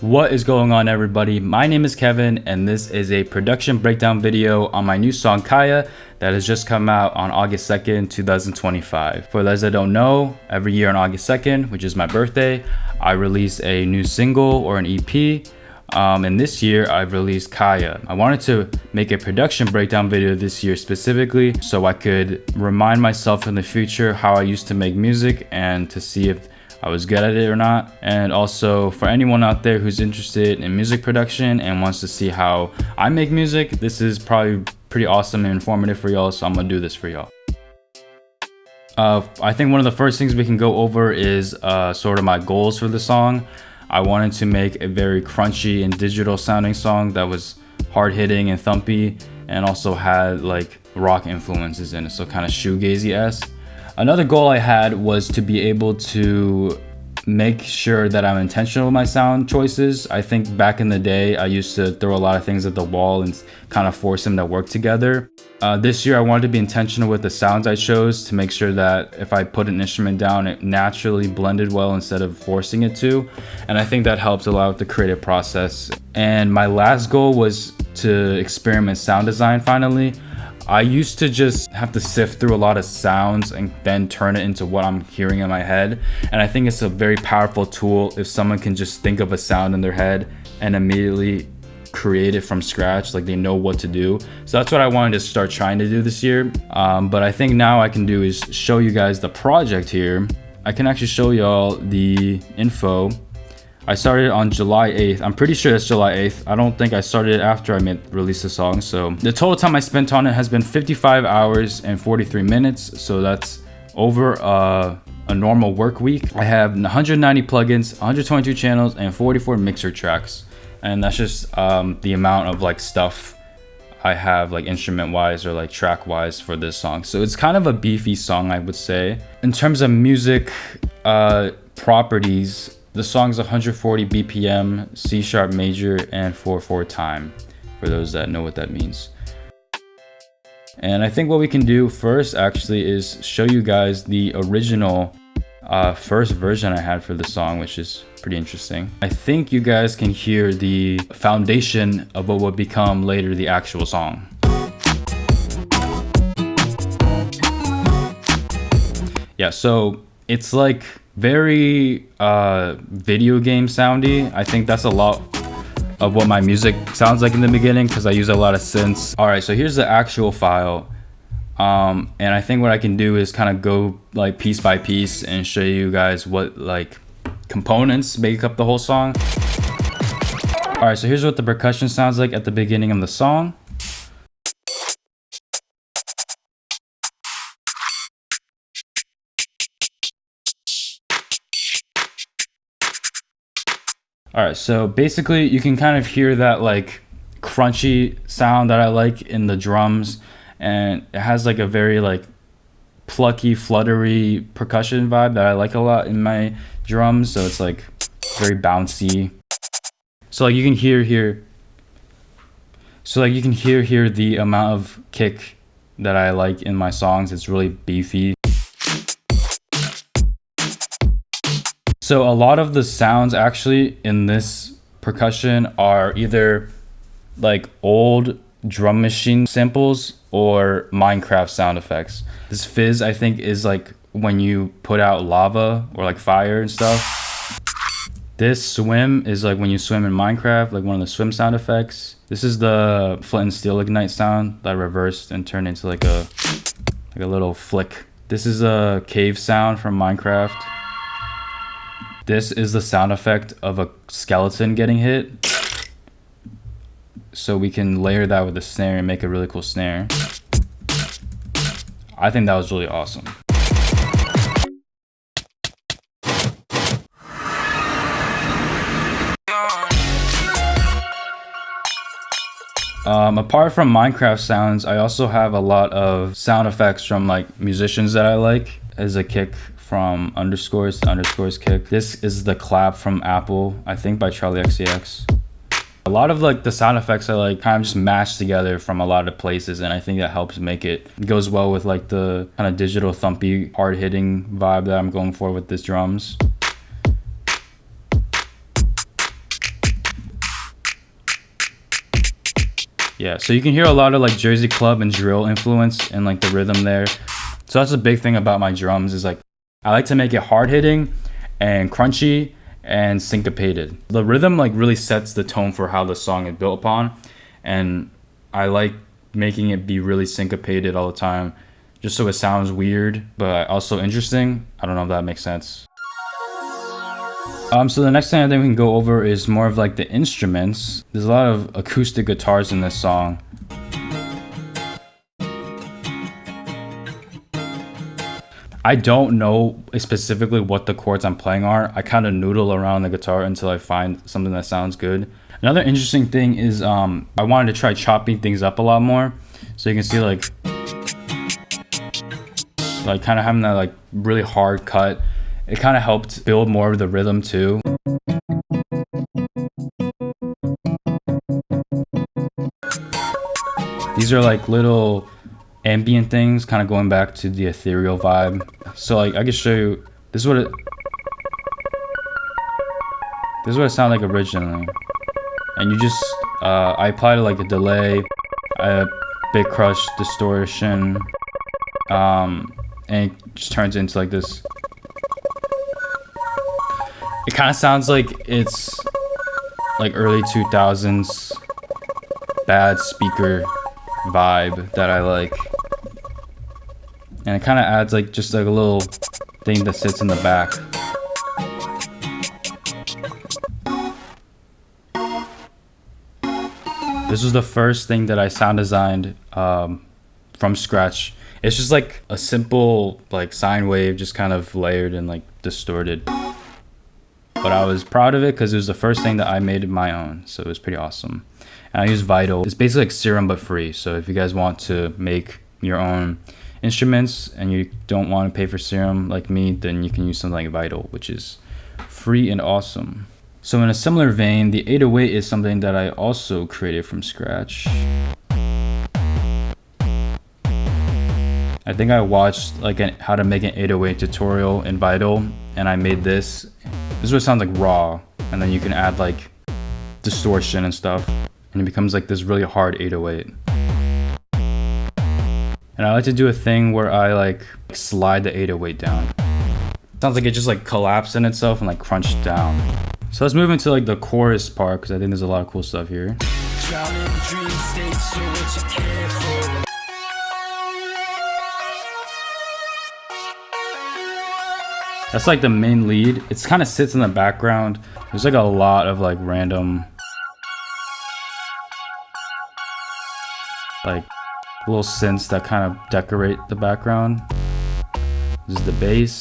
What is going on, everybody? My name is Kevin and this is a production breakdown video on my new song Kaya that has just come out on August 2nd, 2025. For those that don't know, every year on August 2nd, which is my birthday, I release a new single or an EP. And this year I've released Kaya. I wanted to make a production breakdown video this year specifically so I could remind myself in the future how I used to make music and to see if I was good at it or not. And also for anyone out there who's interested in music production and wants to see how I make music, this is probably pretty awesome and informative for y'all, so I'm gonna do this for y'all. I think one of the first things we can go over is sort of my goals for the song. I wanted to make a very crunchy and digital sounding song that was hard hitting and thumpy and also had like rock influences in it, so kind of shoegazy-esque. Another goal I had was to be able to make sure that I'm intentional with my sound choices. I think back in the day, I used to throw a lot of things at the wall and kind of force them to work together. This year, I wanted to be intentional with the sounds I chose to make sure that if I put an instrument down, it naturally blended well instead of forcing it to. And I think that helps a lot with the creative process. And my last goal was to experiment sound design finally. I used to just have to sift through a lot of sounds and then turn it into what I'm hearing in my head. And I think it's a very powerful tool if someone can just think of a sound in their head and immediately create it from scratch, like they know what to do. So that's what I wanted to start trying to do this year. But I think now I can do is show you guys the project here. I can actually show y'all the info. I started on July 8th. I'm pretty sure that's July 8th. I don't think I started it after I released the song. So the total time I spent on it has been 55 hours and 43 minutes. So that's over a normal work week. I have 190 plugins, 122 channels, and 44 mixer tracks. And that's just the amount of like stuff I have like instrument wise or like track wise for this song. So it's kind of a beefy song, I would say. In terms of music properties, the song's 140 BPM, C sharp major, and 4/4 time, for those that know what that means. And I think what we can do first actually is show you guys the original first version I had for the song, which is pretty interesting. I think you guys can hear the foundation of what would become later the actual song. Yeah, so it's like very video game soundy. I think that's a lot of what my music sounds like in the beginning because I use a lot of synths. All right, so here's the actual file. And I think what I can do is kind of go like piece by piece and show you guys what like components make up the whole song. All right, so here's what the percussion sounds like at the beginning of the song. All right, so basically you can kind of hear that like crunchy sound that I like in the drums, and it has like a very like plucky, fluttery percussion vibe that I like a lot in my drums. So it's like very bouncy. So like you can hear here. So like you can hear here the amount of kick that I like in my songs. It's really beefy. So a lot of the sounds actually in this percussion are either like old drum machine samples or Minecraft sound effects. This fizz, I think, is like when you put out lava or like fire and stuff. This swim is like when you swim in Minecraft, like one of the swim sound effects. This is the flint and steel ignite sound that I reversed and turned into like a little flick. This is a cave sound from Minecraft. This is the sound effect of a skeleton getting hit. So we can layer that with a snare and make a really cool snare. I think that was really awesome. Apart from Minecraft sounds, I also have a lot of sound effects from like musicians that I like. As a kick from Underscores to Underscores kick. This is the clap from Apple, I think by Charlie XCX. A lot of like the sound effects I like kind of just mashed together from a lot of places, and I think that helps make it goes well with like the kind of digital thumpy hard hitting vibe that I'm going for with this drums. Yeah, so you can hear a lot of like Jersey club and drill influence and like the rhythm there. So that's a big thing about my drums is like I like to make it hard hitting and crunchy and syncopated. The rhythm like really sets the tone for how the song is built upon, and I like making it be really syncopated all the time just so it sounds weird but also interesting. I don't know if that makes sense. So the next thing I think we can go over is more of like the instruments. There's a lot of acoustic guitars in this song. I don't know specifically what the chords I'm playing are. I kind of noodle around the guitar until I find something that sounds good. Another interesting thing is I wanted to try chopping things up a lot more. So you can see like kind of having that like really hard cut. It kind of helped build more of the rhythm too. These are like little ambient things, kind of going back to the ethereal vibe. So like I can show you, this is what it sounded like originally. And you just, I applied like a delay, a big crush, distortion, and it just turns into like this. It kind of sounds like it's like early 2000s bad speaker vibe that I like. And it kind of adds like just like a little thing that sits in the back. This was the first thing that I sound designed from scratch. It's just like a simple like sine wave, just kind of layered and like distorted. But I was proud of it because it was the first thing that I made my own, so it was pretty awesome. And I use Vital. It's basically like Serum but free. So if you guys want to make your own instruments and you don't want to pay for Serum like me, then you can use something like Vital, which is free and awesome. So in a similar vein, the 808 is something that I also created from scratch. I think I watched like how to make an 808 tutorial in Vital, and I made this. This is what it sounds like raw, and then you can add like distortion and stuff, and it becomes like this really hard 808. And I like to do a thing where I like slide the 808 down. Sounds like it just like collapsed in itself and like crunched down. So let's move into like the chorus part because I think there's a lot of cool stuff here. That's like the main lead. It kind of sits in the background. There's like a lot of like random like little synths that kind of decorate the background. This is the bass.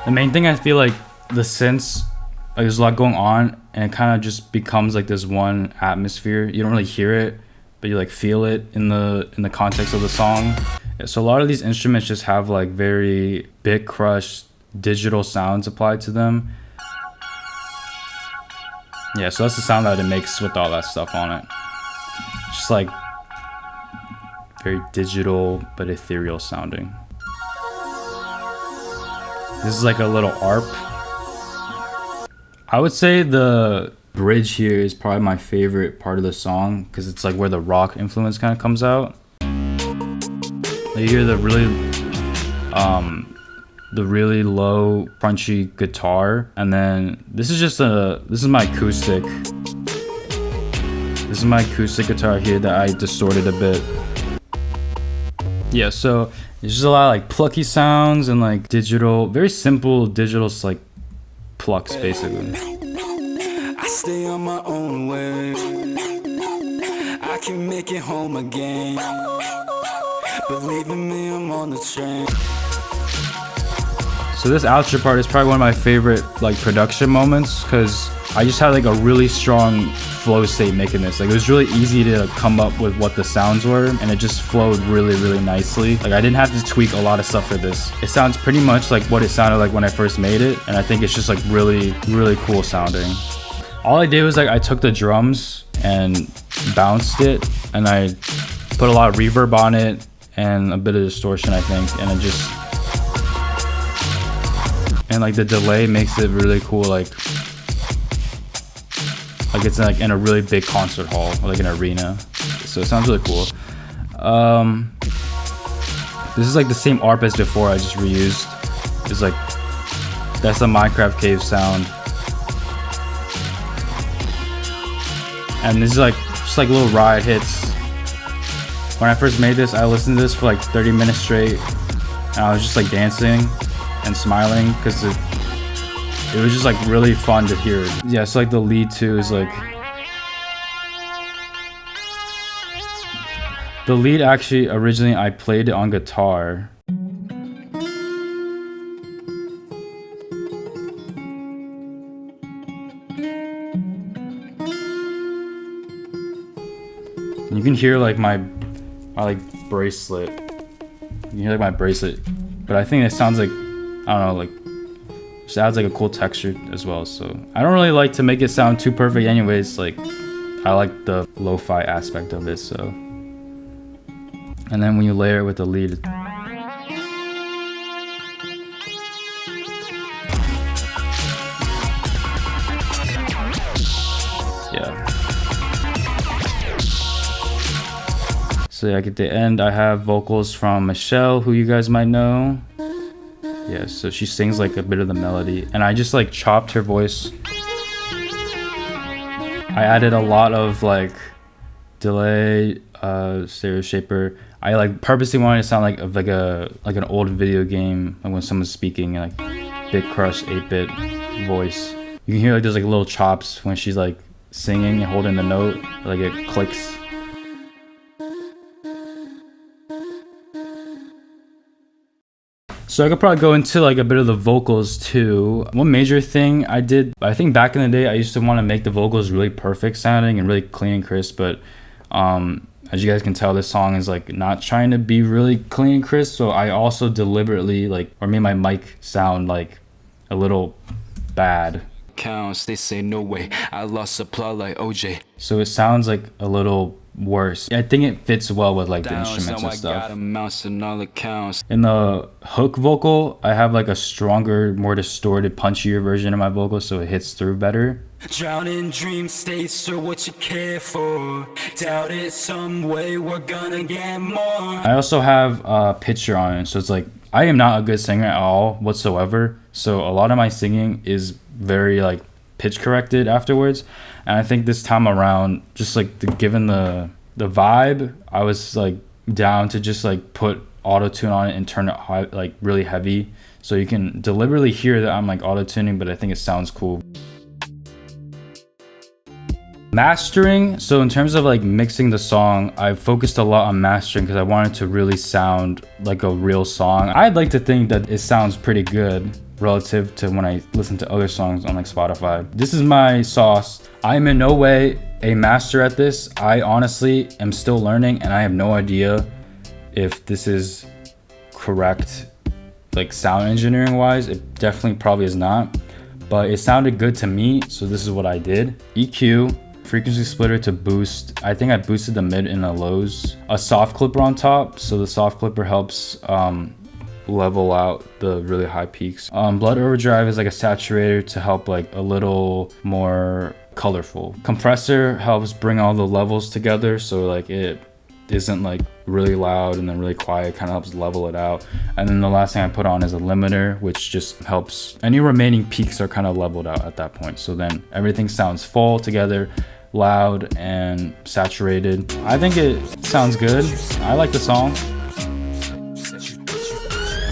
The main thing, I feel like the synths, like there's a lot going on and it kind of just becomes like this one atmosphere. You don't really hear it, but you like feel it in the context of the song. So a lot of these instruments just have like very big crush digital sounds applied to them. Yeah, so that's the sound that it makes with all that stuff on it. Just like very digital but ethereal sounding. This is like a little ARP. I would say the bridge here is probably my favorite part of the song because it's like where the rock influence kind of comes out. You hear the really low crunchy guitar, and then this is my acoustic. This is my acoustic guitar here that I distorted a bit. Yeah, so there's just a lot of like plucky sounds and like digital, very simple digital like plucks basically. I stay on my own way. I can make it home again. Believe in me, I'm on the train. So this outro part is probably one of my favorite like production moments because I just had like a really strong flow state making this. Like it was really easy to come up with what the sounds were, and it just flowed really, really nicely. Like I didn't have to tweak a lot of stuff for this. It sounds pretty much like what it sounded like when I first made it, and I think it's just like really, really cool sounding. All I did was like I took the drums and bounced it, and I put a lot of reverb on it and a bit of distortion, I think, and it just, and like the delay makes it really cool, like Like it's like in a really big concert hall, or like an arena. So it sounds really cool. This is like the same ARP as before, I just reused. It's like, that's the Minecraft cave sound. And this is like, just like little ride hits. When I first made this, I listened to this for like 30 minutes straight. And I was just like dancing and smiling because it was just like really fun to hear. Yeah, so like the lead too is like, the lead actually, originally I played it on guitar. And you can hear like my like bracelet. You can hear like my bracelet. But I think it sounds like, I don't know, like, just adds like a cool texture as well. So I don't really like to make it sound too perfect anyways. Like, I like the lo-fi aspect of it, so. And then when you layer it with the lead, yeah. So like at the end, I have vocals from Michelle, who you guys might know. Yeah, so she sings like a bit of the melody, and I just like chopped her voice. I added a lot of like delay, stereo shaper. I like purposely wanted to sound like an old video game, like when someone's speaking, like Big Crush 8-bit voice. You can hear like there's like little chops when she's like singing and holding the note, like it clicks. So I could probably go into like a bit of the vocals too. One major thing I did, I think back in the day, I used to want to make the vocals really perfect sounding and really clean and crisp, but as you guys can tell, this song is like not trying to be really clean and crisp. So I also deliberately made my mic sound like a little bad. Counts, they say no way, I lost supply like OJ. So it sounds like a little worse. I think it fits well with like the instruments and stuff. In the hook vocal, I have like a stronger, more distorted, punchier version of my vocal, so it hits through better. Drowning dream states are what you care for. Doubt it some way, we're gonna get more. I also have a picture on it, so it's like I am not a good singer at all whatsoever. So a lot of my singing is very like pitch corrected afterwards. And I think this time around, just like given the vibe, I was like down to just like put auto tune on it and turn it high, like really heavy, so you can deliberately hear that I'm like auto tuning, but I think it sounds cool. Mastering, so in terms of like mixing the song, I focused a lot on mastering because I wanted to really sound like a real song. I'd like to think that it sounds pretty good relative to when I listen to other songs on like Spotify. This is my sauce. I am in no way a master at this. I honestly am still learning, and I have no idea if this is correct, like sound engineering wise. It definitely probably is not, but it sounded good to me, so this is what I did. EQ, frequency splitter to boost. I think I boosted the mid and the lows. A soft clipper on top, so the soft clipper helps level out the really high peaks. Blood overdrive is like a saturator to help like a little more colorful. Compressor helps bring all the levels together, so like it isn't like really loud and then really quiet, kind of helps level it out. And then the last thing I put on is a limiter, which just helps any remaining peaks are kind of leveled out at that point, so then everything sounds full together, loud and saturated. I think it sounds good. I like the song.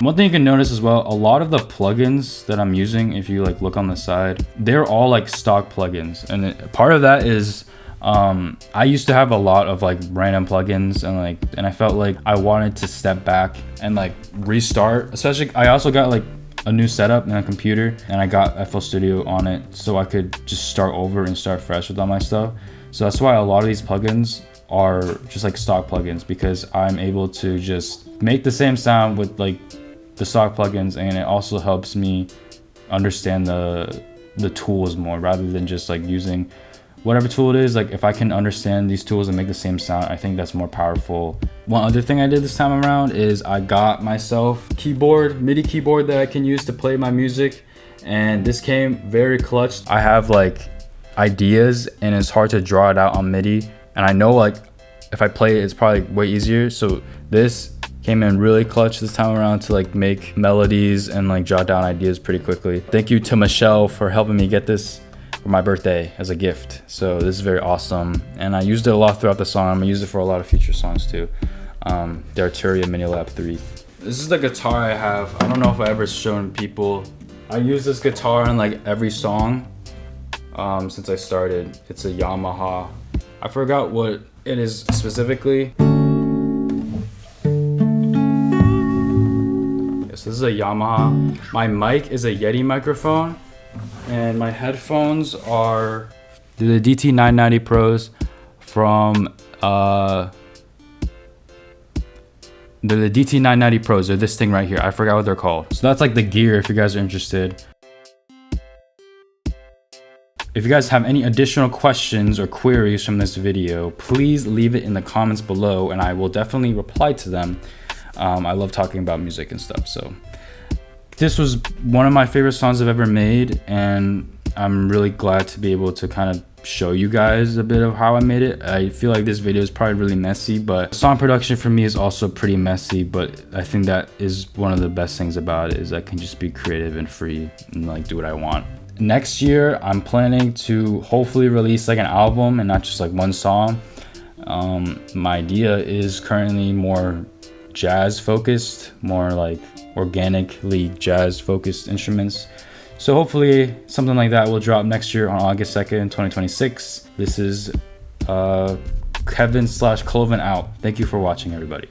One thing you can notice as well, a lot of the plugins that I'm using, if you like look on the side, they're all like stock plugins, and part of that is I used to have a lot of like random plugins, and I felt like I wanted to step back and like restart. Especially, I also got like a new setup and a computer, and I got FL Studio on it, so I could just start over and start fresh with all my stuff. So that's why a lot of these plugins are just like stock plugins, because I'm able to just make the same sound with like the stock plugins, and it also helps me understand the tools more rather than just like using whatever tool it is. Like if I can understand these tools and make the same sound, I think that's more powerful. One other thing I did this time around is I got myself keyboard, MIDI keyboard that I can use to play my music, and this came very clutch. I have like ideas and it's hard to draw it out on MIDI. And I know like if I play it, it's probably way easier. So this came in really clutch this time around to like make melodies and like jot down ideas pretty quickly. Thank you to Michelle for helping me get this for my birthday as a gift. So this is very awesome. And I used it a lot throughout the song. I'm gonna use it for a lot of future songs too. The Arturia Mini Lab 3. This is the guitar I have. I don't know if I ever shown people. I use this guitar in like every song since I started. It's a Yamaha. I forgot what it is specifically. Yes, this is a Yamaha. My mic is a Yeti microphone, and my headphones are the DT990 Pros from the DT990 Pros. They're this thing right here. I forgot what they're called. So that's like the gear if you guys are interested. If you guys have any additional questions or queries from this video, please leave it in the comments below and I will definitely reply to them. I love talking about music and stuff. So this was one of my favorite songs I've ever made, and I'm really glad to be able to kind of show you guys a bit of how I made it. I feel like this video is probably really messy, but song production for me is also pretty messy, but I think that is one of the best things about it, is I can just be creative and free and like do what I want. Next year, I'm planning to hopefully release like an album and not just like one song. My idea is currently more jazz focused, more like organically jazz focused instruments. So hopefully something like that will drop next year on August 2nd, 2026. This is Kevin / Klovyn out. Thank you for watching, everybody.